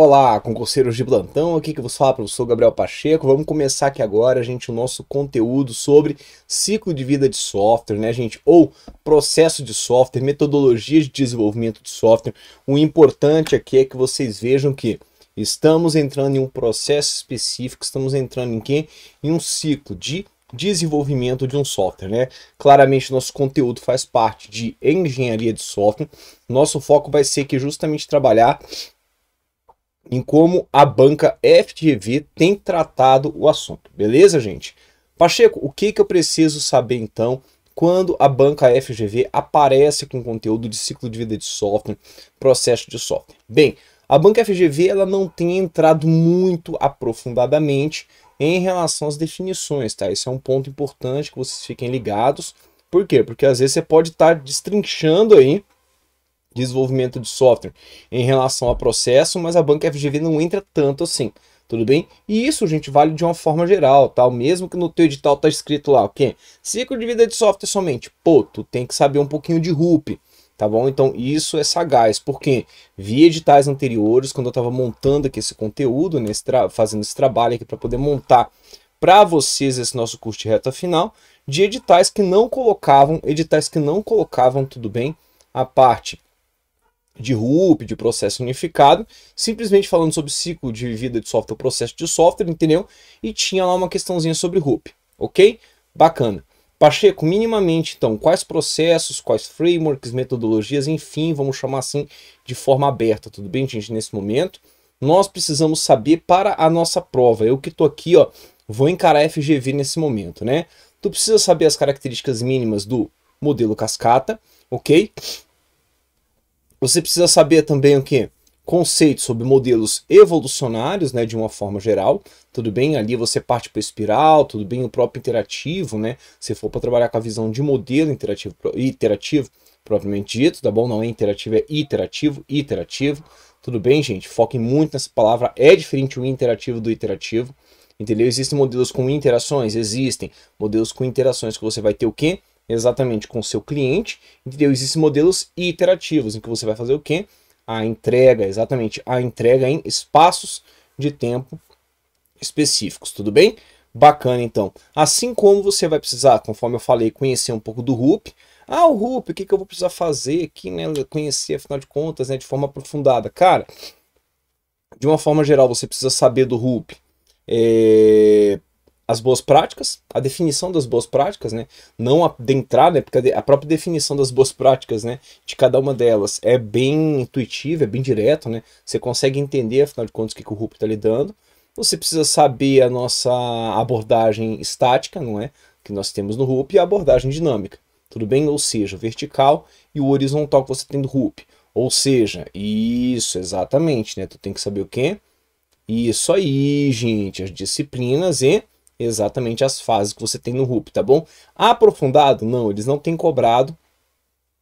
Olá, concurseiros de plantão, aqui que vos fala, professor Gabriel Pacheco. Vamos começar aqui agora, gente, o nosso conteúdo sobre ciclo de vida de software, né, gente? Ou processo de software, metodologia de desenvolvimento de software. O importante aqui é que vocês vejam que estamos entrando em um processo específico, estamos entrando em quê? Em um ciclo de desenvolvimento de um software, né? Claramente nosso conteúdo faz parte de engenharia de software. Nosso foco vai ser que justamente trabalhar em como a banca FGV tem tratado o assunto, beleza, gente? Pacheco, o que eu preciso saber então quando a banca FGV aparece com conteúdo de ciclo de vida de software, processo de software? Bem, a banca FGV ela não tem entrado muito aprofundadamente em relação às definições, tá? Esse é um ponto importante que vocês fiquem ligados. Por quê? Porque às vezes você pode estar destrinchando aí desenvolvimento de software em relação a processo, mas a banca FGV não entra tanto assim, tudo bem? E isso, gente, vale de uma forma geral, tá? Mesmo que no teu edital tá escrito lá, o quê? Ciclo de vida de software somente. Pô, tu tem que saber um pouquinho de RUP, tá bom? Então isso é sagaz, porque vi editais anteriores, quando eu tava montando aqui esse conteúdo, né, fazendo esse trabalho aqui para poder montar para vocês esse nosso curso de reta final, de editais que não colocavam, tudo bem, a parte de RUP, de processo unificado, simplesmente falando sobre ciclo de vida de software, processo de software, entendeu? E tinha lá uma questãozinha sobre RUP, ok? Bacana. Pacheco, minimamente, então, quais processos, quais frameworks, metodologias, enfim, vamos chamar assim de forma aberta, tudo bem, gente? Nesse momento, nós precisamos saber para a nossa prova. Eu que tô aqui, ó, vou encarar FGV nesse momento, né? Tu precisa saber as características mínimas do modelo cascata, ok? Você precisa saber também o que? Conceitos sobre modelos evolucionários, né, de uma forma geral, tudo bem? Ali você parte para o espiral, tudo bem? O próprio interativo, né? Se for para trabalhar com a visão de modelo iterativo propriamente dito, tá bom? Não é interativo, é iterativo, tudo bem, gente? Foquem muito nessa palavra, é diferente o interativo do iterativo, entendeu? Existem modelos com interações? Existem modelos com interações que você vai ter o quê? Exatamente com o seu cliente, entendeu? Existem modelos iterativos, em que você vai fazer o quê? A entrega, exatamente, a entrega em espaços de tempo específicos, tudo bem? Bacana, então. Assim como você vai precisar, conforme eu falei, conhecer um pouco do RUP. Ah, o RUP, o que eu vou precisar fazer aqui, né? Conhecer, afinal de contas, né? De forma aprofundada. Cara, de uma forma geral, você precisa saber do RUP. As boas práticas, a definição das boas práticas, né? Não adentrar, né? Porque a própria definição das boas práticas, né? De cada uma delas é bem intuitiva, é bem direto, né? Você consegue entender, afinal de contas, o que o RUP está lhe dando. Você precisa saber a nossa abordagem estática, não é? Que nós temos no RUP, e a abordagem dinâmica, tudo bem? Ou seja, o vertical e o horizontal que você tem do RUP. Ou seja, isso, exatamente, né? Tu tem que saber o quê? Isso aí, gente, as disciplinas e exatamente as fases que você tem no RUP, tá bom? Aprofundado? Não, eles não têm cobrado,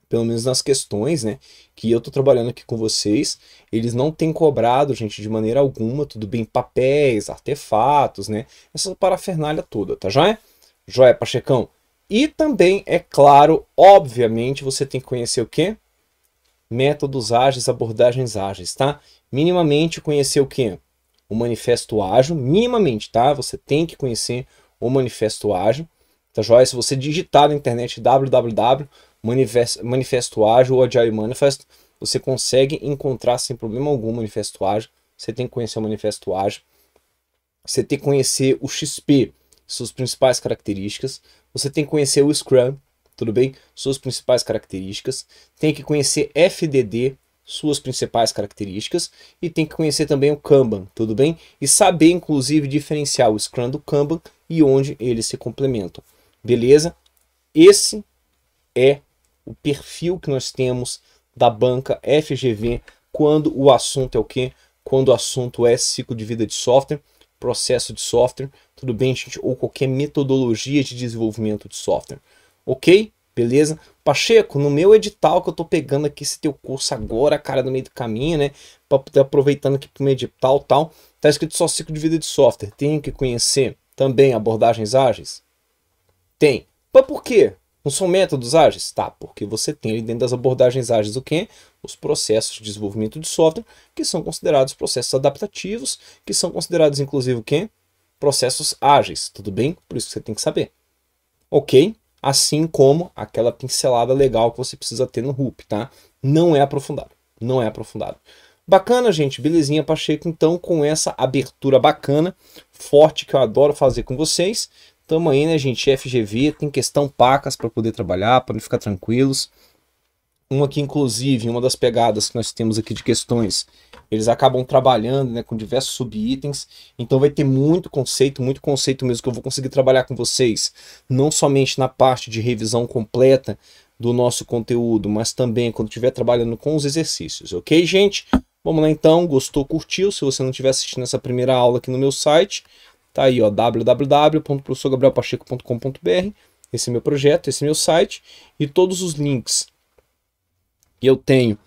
pelo menos nas questões, né, que eu tô trabalhando aqui com vocês, eles não têm cobrado, gente, de maneira alguma, tudo bem, papéis, artefatos, né, essa parafernália toda, tá joia? Joia, Pachecão? E também, é claro, obviamente, você tem que conhecer o quê? Métodos ágeis, abordagens ágeis, tá? Minimamente conhecer o quê? O manifesto ágil, minimamente, tá? Você tem que conhecer o manifesto ágil, tá joia? Se você digitar na internet www manifesto ágil ou Agile Manifest, você consegue encontrar sem problema algum o manifesto ágil. Você tem que conhecer o manifesto ágil. Você tem que conhecer o XP, suas principais características. Você tem que conhecer o Scrum, tudo bem? Suas principais características. Tem que conhecer FDD, suas principais características, e tem que conhecer também o Kanban, tudo bem? E saber, inclusive, diferenciar o Scrum do Kanban e onde eles se complementam, beleza? Esse é o perfil que nós temos da banca FGV quando o assunto é o quê? Quando o assunto é ciclo de vida de software, processo de software, tudo bem, gente? Ou qualquer metodologia de desenvolvimento de software, ok? Beleza? Pacheco, no meu edital que eu tô pegando aqui esse teu curso agora, cara, no meio do caminho, né? Aproveitando aqui pro meu edital tal, tá escrito só ciclo de vida de software. Tenho que conhecer também abordagens ágeis? Tem. Mas por quê? Não são métodos ágeis? Tá, porque você tem ali dentro das abordagens ágeis o quê? Os processos de desenvolvimento de software, que são considerados processos adaptativos, que são considerados inclusive o quê? Processos ágeis, tudo bem? Por isso que você tem que saber. Ok? Assim como aquela pincelada legal que você precisa ter no RUP, tá? Não é aprofundado, não é aprofundado. Bacana, gente, belezinha, Pacheco, então com essa abertura bacana, forte, que eu adoro fazer com vocês. Tamo aí, né, gente, FGV, tem questão pacas para poder trabalhar, para não ficar tranquilos. Uma aqui, inclusive, uma das pegadas que nós temos aqui de questões, eles acabam trabalhando, né, com diversos subitens, então vai ter muito conceito mesmo que eu vou conseguir trabalhar com vocês, não somente na parte de revisão completa do nosso conteúdo, mas também quando estiver trabalhando com os exercícios, ok, gente? Vamos lá então, gostou, curtiu? Se você não estiver assistindo essa primeira aula aqui no meu site, tá aí, ó, www.professorgabrielpacheco.com.br, esse é meu projeto, esse é meu site, e todos os links que eu tenho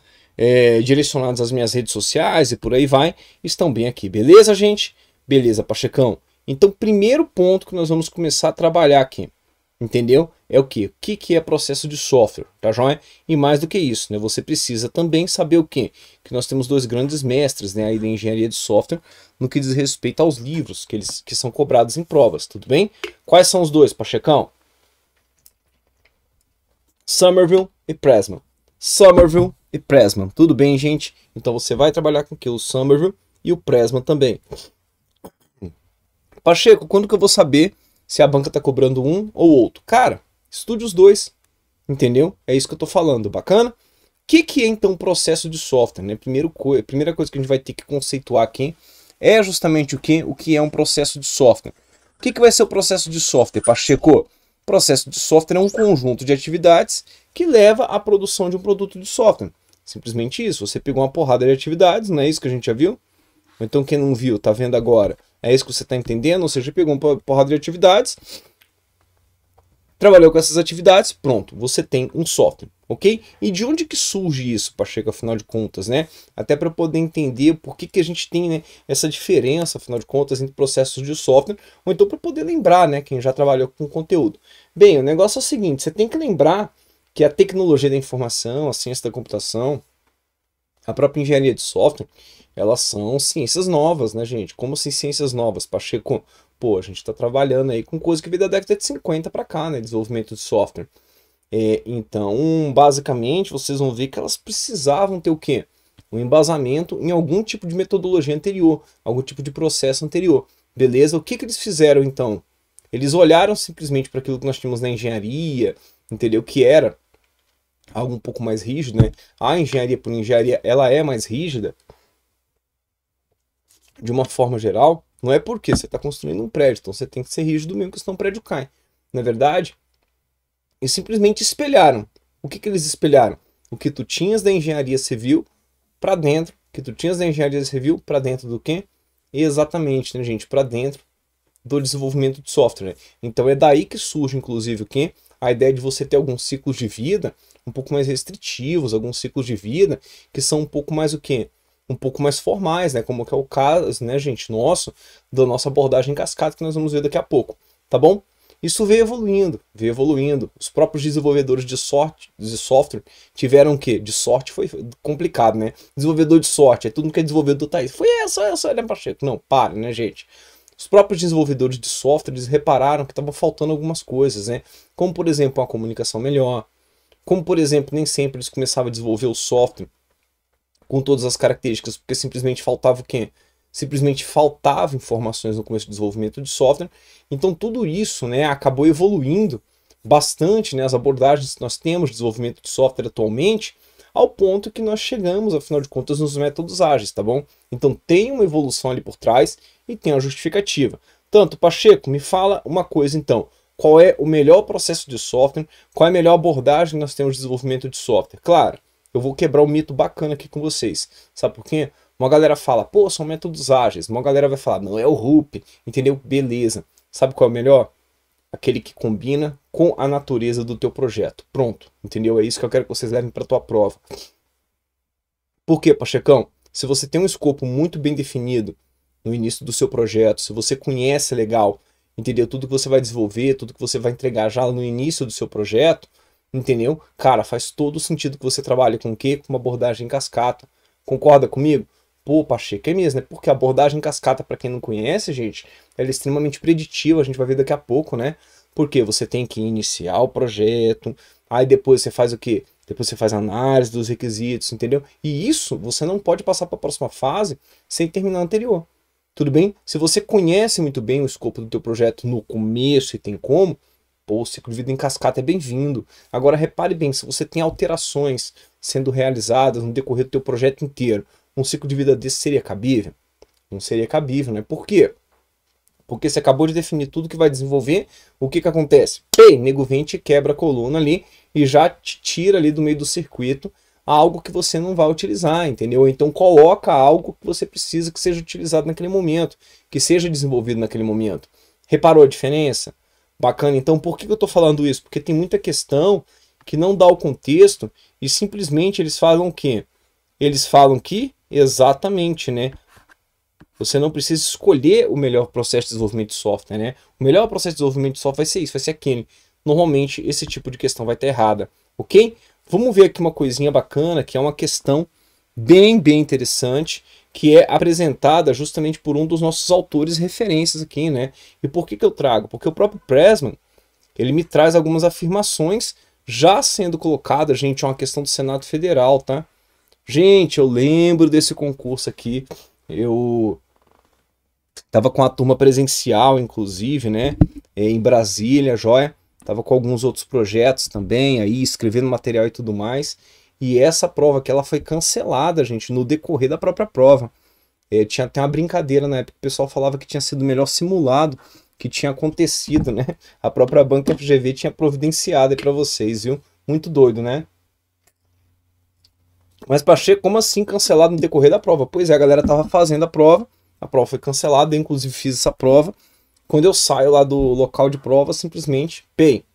direcionados às minhas redes sociais e por aí vai, estão bem aqui, beleza, gente? Beleza, Pachecão? Então, primeiro ponto que nós vamos começar a trabalhar aqui, entendeu? É o quê? O que é processo de software, tá joia? E mais do que isso, né? Você precisa também saber o quê? Que nós temos dois grandes mestres, né, aí da engenharia de software, no que diz respeito aos livros que são cobrados em provas, tudo bem? Quais são os dois, Pachecão? Somerville e Pressman. Somerville e Pressman. Tudo bem, gente? Então você vai trabalhar com o que? O Somerville e o Pressman também. Pacheco, quando que eu vou saber se a banca está cobrando um ou outro? Cara, estude os dois, entendeu? É isso que eu estou falando, bacana? O que é então o processo de software? Né? Primeira coisa que a gente vai ter que conceituar aqui é justamente o que? O que é um processo de software. O que vai ser o processo de software, Pacheco? O processo de software é um conjunto de atividades que leva à produção de um produto de software. Simplesmente isso. Você pegou uma porrada de atividades, não é isso que a gente já viu? Ou então quem não viu, tá vendo agora? É isso que você está entendendo? Ou seja, pegou uma porrada de atividades, trabalhou com essas atividades, pronto, você tem um software, ok? E de onde que surge isso, Pacheco, afinal de contas, né? Até para poder entender por que a gente tem, né, essa diferença, afinal de contas, entre processos de software, ou então para poder lembrar, né, quem já trabalhou com conteúdo. Bem, o negócio é o seguinte, você tem que lembrar que a tecnologia da informação, a ciência da computação, a própria engenharia de software, elas são ciências novas, né, gente? Como assim ciências novas, Pacheco? Pô, a gente está trabalhando aí com coisa que veio da década de 50 para cá, né? Desenvolvimento de software. Então, basicamente, vocês vão ver que elas precisavam ter o quê? Um embasamento em algum tipo de metodologia anterior, algum tipo de processo anterior. Beleza? O que eles fizeram, então? Eles olharam simplesmente para aquilo que nós tínhamos na engenharia, entendeu? Que era algo um pouco mais rígido, né? A engenharia por engenharia, ela é mais rígida, de uma forma geral, não é porque você está construindo um prédio, então você tem que ser rígido mesmo, que senão o prédio cai. Na verdade, eles simplesmente espelharam. O que eles espelharam? O que tu tinhas da engenharia civil para dentro, o que tu tinhas da engenharia civil para dentro do quê? Exatamente, né, gente? Para dentro do desenvolvimento de software. Né? Então é daí que surge, inclusive, o quê? A ideia de você ter alguns ciclos de vida um pouco mais restritivos, alguns ciclos de vida que são um pouco mais o quê? Um pouco mais formais, né? Como que é o caso, né, gente, nosso, da nossa abordagem em cascata, que nós vamos ver daqui a pouco, tá bom? Isso veio evoluindo, veio evoluindo. Os próprios desenvolvedores de software tiveram o quê? De sorte foi complicado, né? Desenvolvedor de sorte, é tudo que é desenvolvedor tá aí. Foi essa, né, Pacheco? Não, pare, né, gente? Os próprios desenvolvedores de software, eles repararam que estava faltando algumas coisas, né? Como, por exemplo, uma comunicação melhor. Como, por exemplo, nem sempre eles começavam a desenvolver o software com todas as características, porque simplesmente faltava o quê? Simplesmente faltava informações no começo do desenvolvimento de software. Então tudo isso, né, acabou evoluindo bastante, né, as abordagens que nós temos de desenvolvimento de software atualmente, ao ponto que nós chegamos, afinal de contas, nos métodos ágeis, tá bom? Então tem uma evolução ali por trás e tem a justificativa. Tanto, Pacheco, me fala uma coisa então, qual é o melhor processo de software, qual é a melhor abordagem que nós temos de desenvolvimento de software? Claro, eu vou quebrar um mito bacana aqui com vocês. Sabe por quê? Uma galera fala, pô, são métodos ágeis. Uma galera vai falar, não, é o RUP. Entendeu? Beleza. Sabe qual é o melhor? Aquele que combina com a natureza do teu projeto. Pronto. Entendeu? É isso que eu quero que vocês levem para tua prova. Por quê, Pachecão? Se você tem um escopo muito bem definido no início do seu projeto, se você conhece legal entendeu? Tudo que você vai desenvolver, tudo que você vai entregar já no início do seu projeto, entendeu? Cara, faz todo sentido que você trabalhe com o quê? Com uma abordagem em cascata. Concorda comigo? Pô, Pacheco, é mesmo, né? Porque a abordagem em cascata, para quem não conhece, gente, ela é extremamente preditiva, a gente vai ver daqui a pouco, né? Porque você tem que iniciar o projeto, aí depois você faz o quê? Depois você faz a análise dos requisitos, entendeu? E isso você não pode passar para a próxima fase sem terminar a anterior. Tudo bem? Se você conhece muito bem o escopo do teu projeto no começo e tem como, pô, o ciclo de vida em cascata é bem-vindo. Agora repare bem, se você tem alterações sendo realizadas no decorrer do teu projeto inteiro, um ciclo de vida desse seria cabível? Não seria cabível, né? Por quê? Porque você acabou de definir tudo que vai desenvolver, o que que acontece? Pei, nego vem e te quebra a coluna ali e já te tira ali do meio do circuito algo que você não vai utilizar, entendeu? Então coloca algo que você precisa que seja utilizado naquele momento, que seja desenvolvido naquele momento. Reparou a diferença? Bacana. Então por que eu estou falando isso? Porque tem muita questão que não dá o contexto e simplesmente eles falam o quê? Eles falam que, exatamente, né? Você não precisa escolher o melhor processo de desenvolvimento de software, né? O melhor processo de desenvolvimento de software vai ser isso, vai ser aquele. Normalmente, esse tipo de questão vai estar errada, ok? Vamos ver aqui uma coisinha bacana, que é uma questão bem interessante, que é apresentada justamente por um dos nossos autores referências aqui, né? E por que eu trago? Porque o próprio Pressman, ele me traz algumas afirmações já sendo colocadas, gente, é uma questão do Senado Federal, tá? Gente, eu lembro desse concurso aqui, eu tava com a turma presencial, inclusive, né? Em Brasília, joia. Tava com alguns outros projetos também, aí escrevendo material e tudo mais. E essa prova que ela foi cancelada, gente, no decorrer da própria prova. Tinha até uma brincadeira na época, o pessoal falava que tinha sido o melhor simulado que tinha acontecido, né? A própria banca FGV tinha providenciado aí pra vocês, viu? Muito doido, né? Mas Pacheco, como assim cancelado no decorrer da prova? Pois é, a galera tava fazendo a prova foi cancelada, eu inclusive fiz essa prova. Quando eu saio lá do local de prova, simplesmente, pei,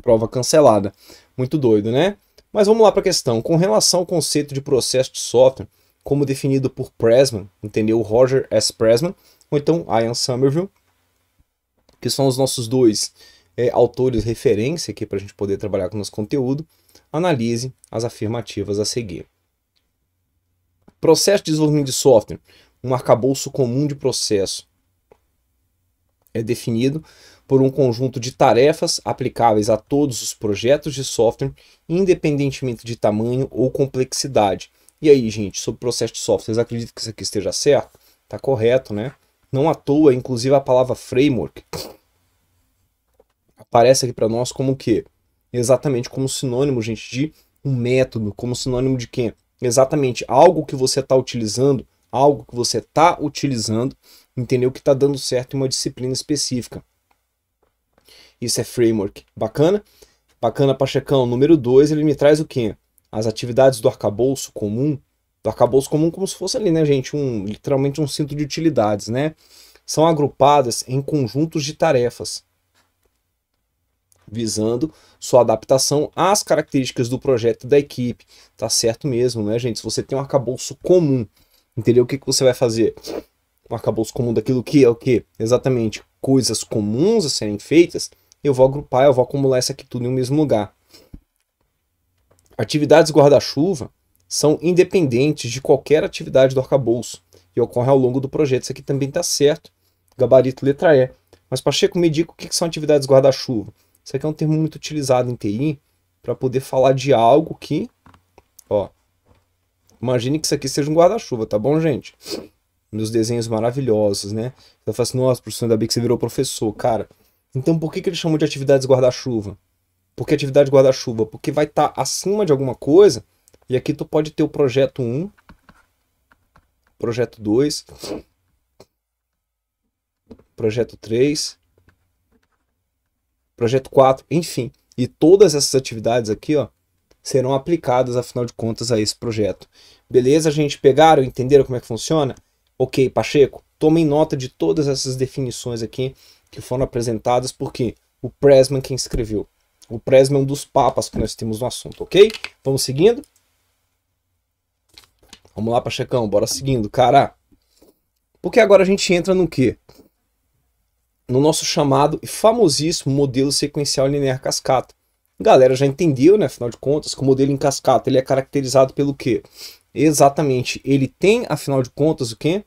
prova cancelada. Muito doido, né? Mas vamos lá para a questão. Com relação ao conceito de processo de software, como definido por Pressman, entendeu? Roger S. Pressman, ou então Ian Somerville, que são os nossos dois autores referência aqui para a gente poder trabalhar com o nosso conteúdo, analise as afirmativas a seguir. Processo de desenvolvimento de software, um arcabouço comum de processo, é definido por um conjunto de tarefas aplicáveis a todos os projetos de software, independentemente de tamanho ou complexidade. E aí, gente, sobre processo de software, vocês acreditam que isso aqui esteja certo? Tá correto, né? Não à toa, inclusive a palavra framework aparece aqui para nós como o quê? Exatamente como sinônimo, gente, de um método, como sinônimo de quê? Exatamente algo que você está utilizando, entendeu? Que está dando certo em uma disciplina específica. Isso é framework. Bacana? Bacana, Pachecão. Número 2, ele me traz o quê? As atividades do arcabouço comum. Do arcabouço comum como se fosse ali, né, gente? Literalmente um cinto de utilidades, né? São agrupadas em conjuntos de tarefas, visando sua adaptação às características do projeto e da equipe. Tá certo mesmo, né, gente? Se você tem um arcabouço comum, entendeu? O que você vai fazer? Um arcabouço comum daquilo que é o quê? Exatamente coisas comuns a serem feitas, eu vou agrupar, eu vou acumular isso aqui tudo em um mesmo lugar. Atividades guarda-chuva são independentes de qualquer atividade do arcabouço e ocorrem ao longo do projeto. Isso aqui também está certo. Gabarito letra E. Mas Pacheco, me diga o que são atividades guarda-chuva. Isso aqui é um termo muito utilizado em TI para poder falar de algo que, ó, imagine que isso aqui seja um guarda-chuva, tá bom, gente? Meus desenhos maravilhosos, né? Eu falo assim, nossa, professor, ainda bem que você virou professor, cara. Então por que eles chamam de atividades guarda-chuva? Por que atividade guarda-chuva? Porque vai estar acima de alguma coisa, e aqui tu pode ter o projeto 1, projeto 2, projeto 3, projeto 4, enfim. E todas essas atividades aqui, ó, serão aplicadas, afinal de contas, a esse projeto. Beleza, gente? Pegaram? Entenderam como é que funciona? Ok, Pacheco, tomem nota de todas essas definições aqui que foram apresentadas, porque o Pressman quem escreveu. O Pressman é um dos papas que nós temos no assunto, ok? Vamos seguindo? Vamos lá, Pachecão, bora seguindo, cara. Porque agora a gente entra no quê? no nosso chamado e famosíssimo modelo sequencial linear cascata. Galera já entendeu, né, afinal de contas, que o modelo em cascata ele é caracterizado pelo quê? Exatamente, ele tem, afinal de contas, o quê?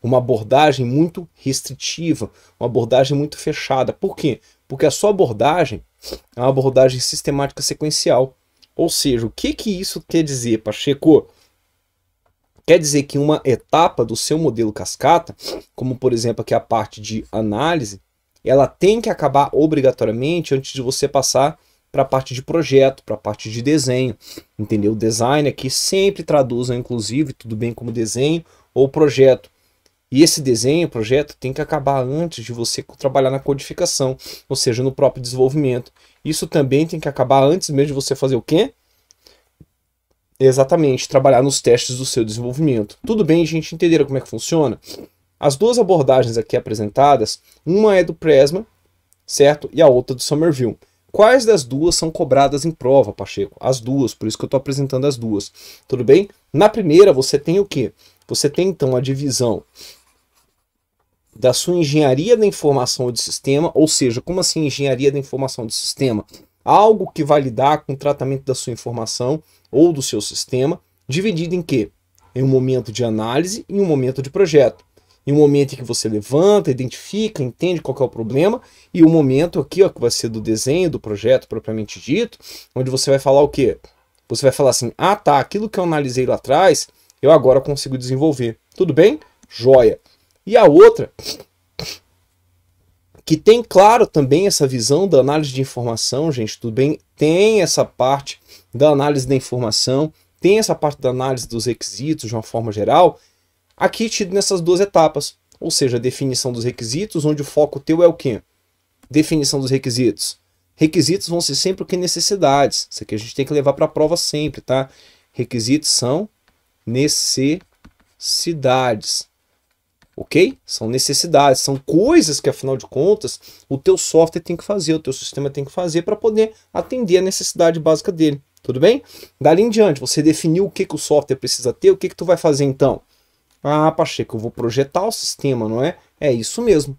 Uma abordagem muito restritiva, uma abordagem muito fechada. Por quê? Porque a sua abordagem é uma abordagem sistemática sequencial. Ou seja, o que isso quer dizer, Pacheco? Quer dizer que uma etapa do seu modelo cascata, como por exemplo aqui a parte de análise, ela tem que acabar obrigatoriamente antes de você passar para a parte de projeto, para a parte de desenho, entendeu? Design aqui sempre traduzam, inclusive, tudo bem como desenho ou projeto. E esse desenho, projeto, tem que acabar antes de você trabalhar na codificação, ou seja, no próprio desenvolvimento. Isso também tem que acabar antes mesmo de você fazer o quê? Exatamente, trabalhar nos testes do seu desenvolvimento. Tudo bem, gente? Entenderam como é que funciona? As duas abordagens aqui apresentadas, uma é do Prisma, certo? E a outra do Somerville. Quais das duas são cobradas em prova, Pacheco? As duas, por isso que eu estou apresentando as duas. Tudo bem? Na primeira, você tem o quê? Você tem, então, a divisão da sua engenharia da informação de sistema, ou seja, como assim engenharia da informação de sistema? Algo que vai lidar com o tratamento da sua informação ou do seu sistema, dividido em quê? Em um momento de análise e um momento de projeto. Em um momento em que você levanta, identifica, entende qual que é o problema, e um momento aqui, ó, que vai ser do desenho, do projeto propriamente dito, onde você vai falar o quê? Você vai falar assim, ah tá, aquilo que eu analisei lá atrás, eu agora consigo desenvolver. Tudo bem? Joia. E a outra, que tem, claro, também essa visão da análise de informação, gente, tudo bem? Tem essa parte da análise da informação, tem essa parte da análise dos requisitos de uma forma geral, aqui tido nessas duas etapas, ou seja, a definição dos requisitos, onde o foco teu é o quê? Definição dos requisitos. Requisitos vão ser sempre o que? Necessidades. Isso aqui a gente tem que levar para a prova sempre, tá? Requisitos são necessidades. Ok? São necessidades, são coisas que, afinal de contas, o teu software tem que fazer, o teu sistema tem que fazer para poder atender a necessidade básica dele. Tudo bem? Dali em diante, você definiu o que o software precisa ter, o que tu vai fazer então? Ah, Pacheco, eu vou projetar o sistema, não é? É isso mesmo.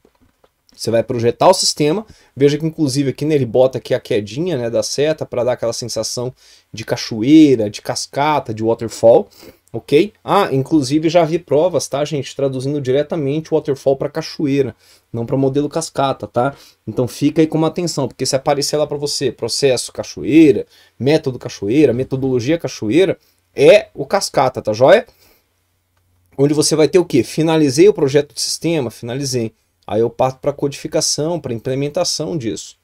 Você vai projetar o sistema, veja que inclusive aqui, né, ele bota aqui a quedinha, né, da seta para dar aquela sensação de cachoeira, de cascata, de waterfall, ok? Ah, inclusive já vi provas, tá, gente, traduzindo diretamente o waterfall para cachoeira, não para modelo cascata, tá? Então fica aí com uma atenção, porque se aparecer lá para você processo cachoeira, método cachoeira, metodologia cachoeira, é o cascata, tá joia? Onde você vai ter o quê? Finalizei o projeto de sistema, finalizei. Aí eu parto para codificação, para implementação disso.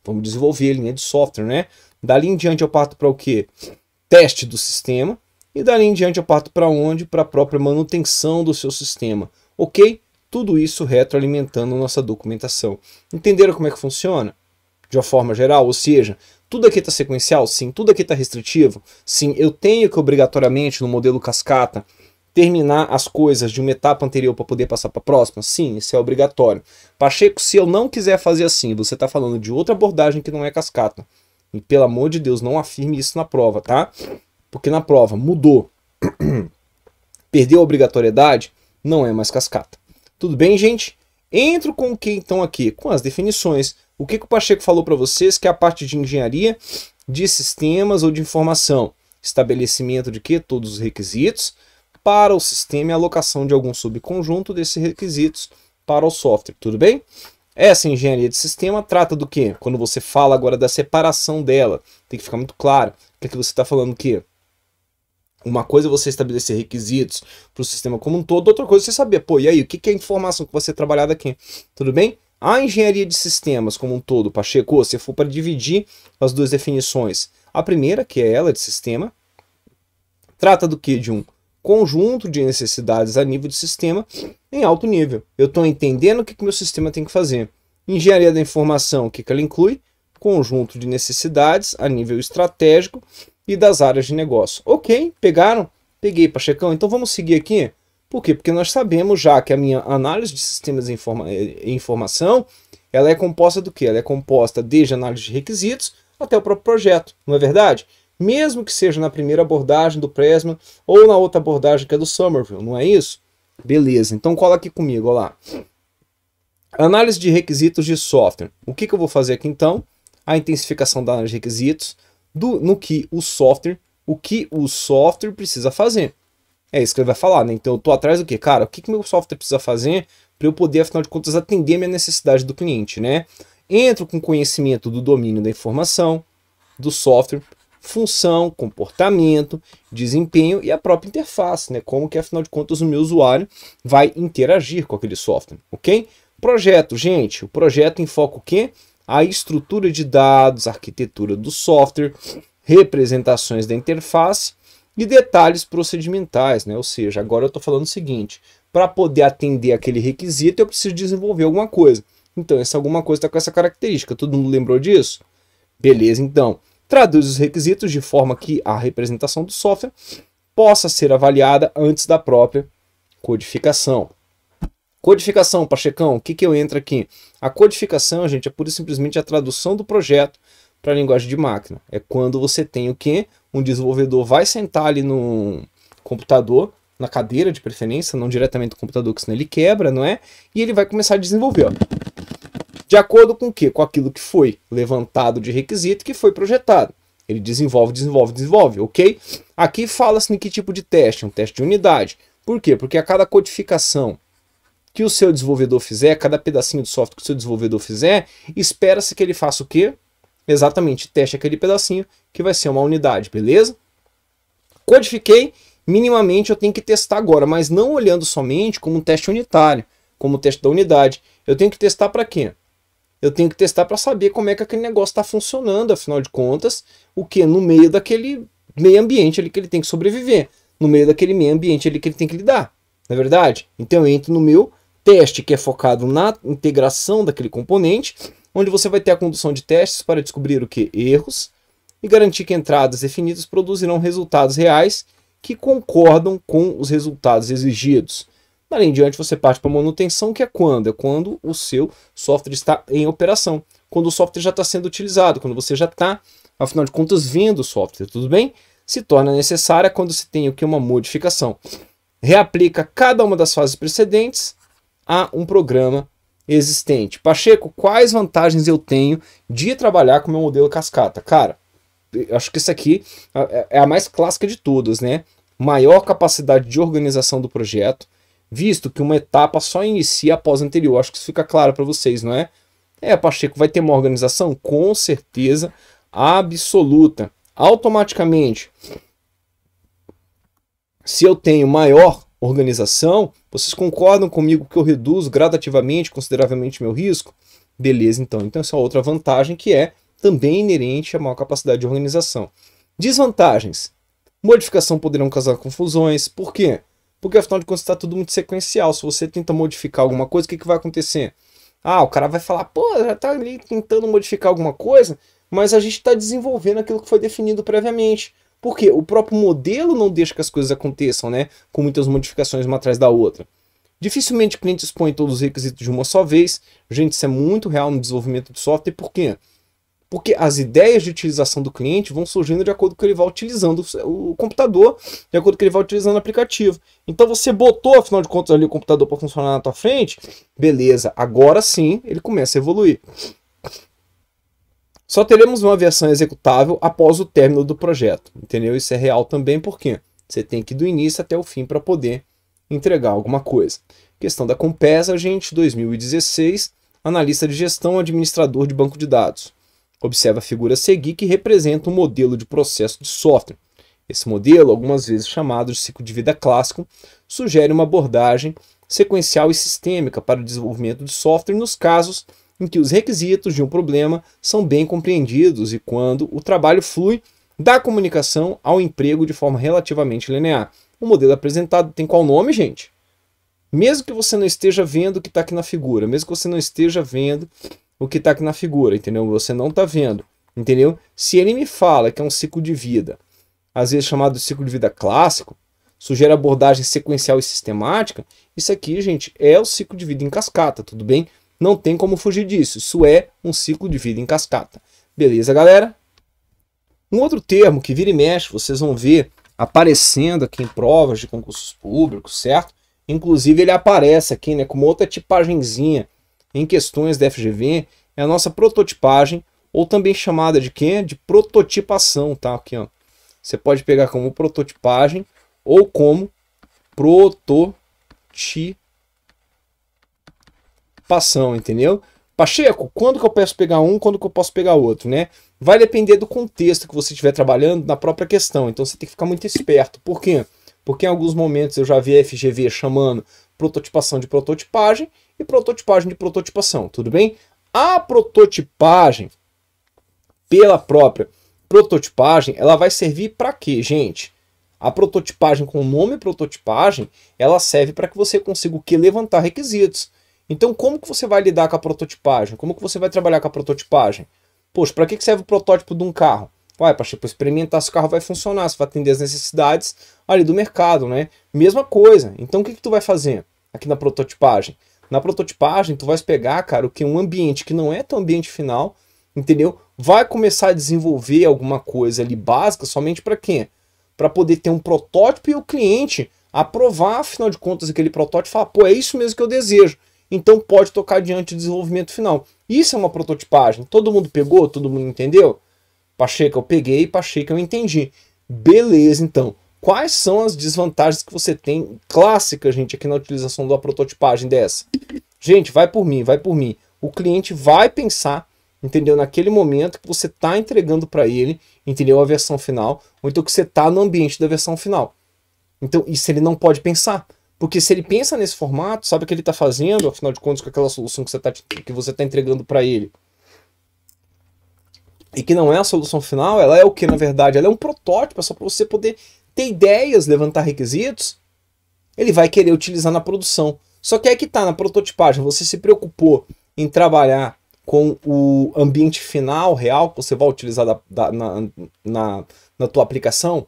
Vamos desenvolver a linha de software, né? Dali em diante eu parto para o quê? Teste do sistema. E dali em diante eu parto para onde? Para a própria manutenção do seu sistema. Ok? Tudo isso retroalimentando nossa documentação. Entenderam como é que funciona? De uma forma geral? Ou seja, tudo aqui está sequencial? Sim. Tudo aqui está restritivo? Sim. Eu tenho que obrigatoriamente no modelo cascata terminar as coisas de uma etapa anterior para poder passar para a próxima? Sim, isso é obrigatório. Pacheco, se eu não quiser fazer assim, você está falando de outra abordagem que não é cascata. E pelo amor de Deus, não afirme isso na prova, tá? Porque na prova mudou. Perdeu a obrigatoriedade, não é mais cascata. Tudo bem, gente? Entro com o que então aqui? Com as definições. O que o Pacheco falou para vocês que é a parte de engenharia de sistemas ou de informação? Estabelecimento de quê? Todos os requisitos para o sistema e alocação de algum subconjunto desses requisitos para o software, tudo bem? Essa engenharia de sistema trata do quê? Quando você fala agora da separação dela, tem que ficar muito claro que aqui você está falando o quê? Uma coisa é você estabelecer requisitos para o sistema como um todo, outra coisa é você saber, pô, e aí, o que é a informação que vai ser trabalhada aqui? Tudo bem? A engenharia de sistemas como um todo, Pacheco, se for para dividir as duas definições, a primeira, que é ela de sistema, trata do quê? De um conjunto de necessidades a nível de sistema em alto nível. Eu estou entendendo o que meu sistema tem que fazer. Engenharia da informação, o que ela inclui? Conjunto de necessidades a nível estratégico e das áreas de negócio. Ok, pegaram? Peguei, Pachecão. Então vamos seguir aqui. Por quê? Porque nós sabemos já que a minha análise de sistemas e informação, ela é composta do quê? Ela é composta desde análise de requisitos até o próprio projeto, não é verdade? Mesmo que seja na primeira abordagem do Prisma ou na outra abordagem que é do Somerville, não é isso? Beleza, então cola aqui comigo, olha lá. Análise de requisitos de software. O que eu vou fazer aqui então? A intensificação da análise de requisitos o que o software precisa fazer. É isso que ele vai falar, né? Então eu tô atrás do quê? Cara, o que meu software precisa fazer para eu poder, afinal de contas, atender a minha necessidade do cliente, né? Entro com conhecimento do domínio da informação, do software, função, comportamento, desempenho e a própria interface, né? Como que, afinal de contas, o meu usuário vai interagir com aquele software, ok? Projeto, gente, o projeto enfoca o quê? A estrutura de dados, a arquitetura do software, representações da interface e detalhes procedimentais, né? Ou seja, agora eu estou falando o seguinte, para poder atender aquele requisito eu preciso desenvolver alguma coisa. Então essa alguma coisa está com essa característica, todo mundo lembrou disso? Beleza, então, traduz os requisitos de forma que a representação do software possa ser avaliada antes da própria codificação. Codificação, Pachecão, o que eu entro aqui? A codificação, gente, é pura e simplesmente a tradução do projeto para a linguagem de máquina. É quando você tem o quê? Um desenvolvedor vai sentar ali no computador, na cadeira de preferência, não diretamente no computador, que senão ele quebra, não é? E ele vai começar a desenvolver, ó. De acordo com o quê? Com aquilo que foi levantado de requisito que foi projetado. Ele desenvolve, ok? Aqui fala-se em que tipo de teste? Um teste de unidade. Por quê? Porque a cada codificação que o seu desenvolvedor fizer, cada pedacinho de software que o seu desenvolvedor fizer, espera-se que ele faça o quê? Exatamente, teste aquele pedacinho que vai ser uma unidade, beleza? Codifiquei, minimamente eu tenho que testar agora, mas não olhando somente como um teste unitário, como o teste da unidade. Eu tenho que testar para quê? Eu tenho que testar para saber como é que aquele negócio está funcionando, afinal de contas, o que? No meio daquele meio ambiente ali que ele tem que sobreviver, no meio daquele meio ambiente ali que ele tem que lidar, não é verdade? Então eu entro no meu teste que é focado na integração daquele componente, onde você vai ter a condução de testes para descobrir o que? Erros e garantir que entradas definidas produzirão resultados reais que concordam com os resultados exigidos. Dali em diante você parte para a manutenção, que é quando? É quando o seu software está em operação, quando o software já está sendo utilizado, quando você já está, afinal de contas, vendo o software, tudo bem? Se torna necessária quando se tem o que? Uma modificação. Reaplica cada uma das fases precedentes a um programa existente. Pacheco, quais vantagens eu tenho de trabalhar com o meu modelo cascata? Cara, eu acho que isso aqui é a mais clássica de todas, né? Maior capacidade de organização do projeto, visto que uma etapa só inicia após a anterior. Acho que isso fica claro para vocês, não é? Pacheco, vai ter uma organização? Com certeza absoluta. Automaticamente, se eu tenho maior organização, vocês concordam comigo que eu reduzo gradativamente, consideravelmente meu risco? Beleza, então. Então essa é outra vantagem que é também inerente à maior capacidade de organização. Desvantagens. Modificação poderão causar confusões. Por quê? Porque afinal de contas está tudo muito sequencial. Se você tenta modificar alguma coisa, o que vai acontecer? O cara vai falar, pô, já está ali tentando modificar alguma coisa, mas a gente está desenvolvendo aquilo que foi definido previamente. Porque o próprio modelo não deixa que as coisas aconteçam, né? Com muitas modificações uma atrás da outra. Dificilmente o cliente expõe todos os requisitos de uma só vez. Gente, isso é muito real no desenvolvimento de software. Por quê? Porque as ideias de utilização do cliente vão surgindo de acordo com que ele vai utilizando o computador, de acordo com que ele vai utilizando o aplicativo. Então você botou, afinal de contas, ali o computador para funcionar na tua frente, beleza, agora sim ele começa a evoluir. Só teremos uma versão executável após o término do projeto, entendeu? Isso é real também porque você tem que ir do início até o fim para poder entregar alguma coisa. Questão da Compesa, gente, 2016, analista de gestão, administrador de banco de dados. Observa a figura a seguir que representa um modelo de processo de software. Esse modelo, algumas vezes chamado de ciclo de vida clássico, sugere uma abordagem sequencial e sistêmica para o desenvolvimento de software nos casos em que os requisitos de um problema são bem compreendidos e quando o trabalho flui da comunicação ao emprego de forma relativamente linear. O modelo apresentado tem qual nome, gente? Mesmo que você não esteja vendo o que está aqui na figura, mesmo que você não esteja vendo o que está aqui na figura, entendeu? Você não está vendo, entendeu? Se ele me fala que é um ciclo de vida, às vezes chamado de ciclo de vida clássico, sugere abordagem sequencial e sistemática, isso aqui, gente, é o ciclo de vida em cascata, tudo bem? Não tem como fugir disso, isso é um ciclo de vida em cascata. Beleza, galera? Um outro termo que vira e mexe, vocês vão ver aparecendo aqui em provas de concursos públicos, certo? Inclusive ele aparece aqui, né, como outra tipagenzinha em questões da FGV é a nossa prototipagem, ou também chamada de quê? De prototipação, tá? Aqui, ó. Você pode pegar como prototipagem ou como prototipação, entendeu? Pacheco, quando que eu posso pegar um, quando que eu posso pegar outro, né? Vai depender do contexto que você estiver trabalhando na própria questão, então você tem que ficar muito esperto. Por quê? Porque em alguns momentos eu já vi a FGV chamando prototipação de prototipagem e prototipagem de prototipação, tudo bem? A prototipagem, pela própria prototipagem, ela vai servir para quê, gente? A prototipagem com o nome prototipagem, ela serve para que você consiga o que? Levantar requisitos. Então, como que você vai lidar com a prototipagem? Como que você vai trabalhar com a prototipagem? Poxa, para que serve o protótipo de um carro? Ué, para experimentar se o carro vai funcionar, se vai atender as necessidades ali do mercado, né? Mesma coisa. Então, o que tu vai fazer aqui na prototipagem? Na prototipagem, tu vai pegar, cara, o que? Um ambiente que não é teu ambiente final, entendeu? Vai começar a desenvolver alguma coisa ali básica somente para quê? Para poder ter um protótipo e o cliente aprovar, afinal de contas, aquele protótipo e falar, pô, é isso mesmo que eu desejo. Então pode tocar adiante o desenvolvimento final. Isso é uma prototipagem. Todo mundo pegou? Todo mundo entendeu? Pacheco, eu peguei, Pacheco, eu entendi. Beleza, então. Quais são as desvantagens que você tem clássicas, gente, aqui na utilização da prototipagem dessa? Gente, vai por mim, vai por mim. O cliente vai pensar, entendeu? Naquele momento que você está entregando para ele, entendeu? A versão final, ou então que você está no ambiente da versão final. Então, isso ele não pode pensar. Porque se ele pensa nesse formato, sabe o que ele está fazendo, afinal de contas, com aquela solução que você está entregando para ele. E que não é a solução final, ela é o que, na verdade? Ela é um protótipo, é só para você poder ter ideias, levantar requisitos. Ele vai querer utilizar na produção. Só que é que tá, na prototipagem, você se preocupou em trabalhar com o ambiente final real que você vai utilizar na tua aplicação?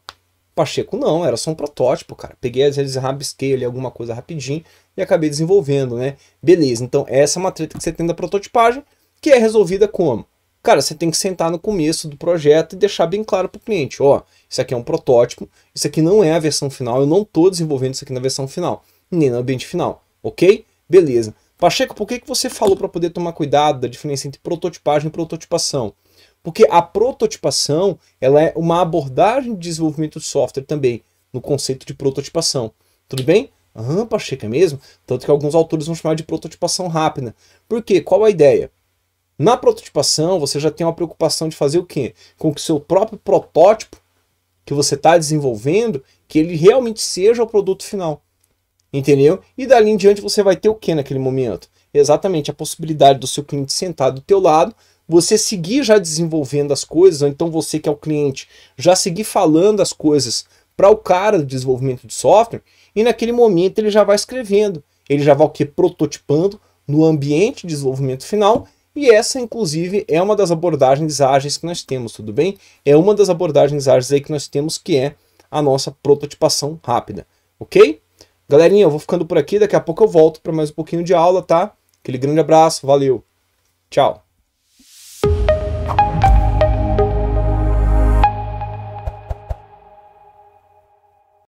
Pacheco, não, era só um protótipo, cara. Peguei, às vezes, rabisquei ali alguma coisa rapidinho e acabei desenvolvendo, né? Beleza, então essa é uma treta que você tem da prototipagem, que é resolvida como? Cara, você tem que sentar no começo do projeto e deixar bem claro para o cliente, ó, isso aqui é um protótipo, isso aqui não é a versão final, eu não estou desenvolvendo isso aqui na versão final, nem no ambiente final, ok? Beleza. Pacheco, por que você falou para poder tomar cuidado da diferença entre prototipagem e prototipação? Porque a prototipação, ela é uma abordagem de desenvolvimento de software também, no conceito de prototipação. Tudo bem? Ah, Pacheco, é mesmo? Tanto que alguns autores vão chamar de prototipação rápida. Por quê? Qual a ideia? Na prototipação, você já tem uma preocupação de fazer o quê? Com que o seu próprio protótipo que você está desenvolvendo, que ele realmente seja o produto final. Entendeu? E dali em diante você vai ter o que naquele momento? Exatamente a possibilidade do seu cliente sentar do teu lado, você seguir já desenvolvendo as coisas, ou então você que é o cliente, já seguir falando as coisas para o cara do desenvolvimento de software, e naquele momento ele já vai escrevendo, ele já vai o que? Prototipando no ambiente de desenvolvimento final, e essa inclusive é uma das abordagens ágeis que nós temos, tudo bem? É uma das abordagens ágeis aí que nós temos, que é a nossa prototipação rápida, ok? Galerinha, eu vou ficando por aqui, daqui a pouco eu volto para mais um pouquinho de aula, tá? Aquele grande abraço, valeu, tchau!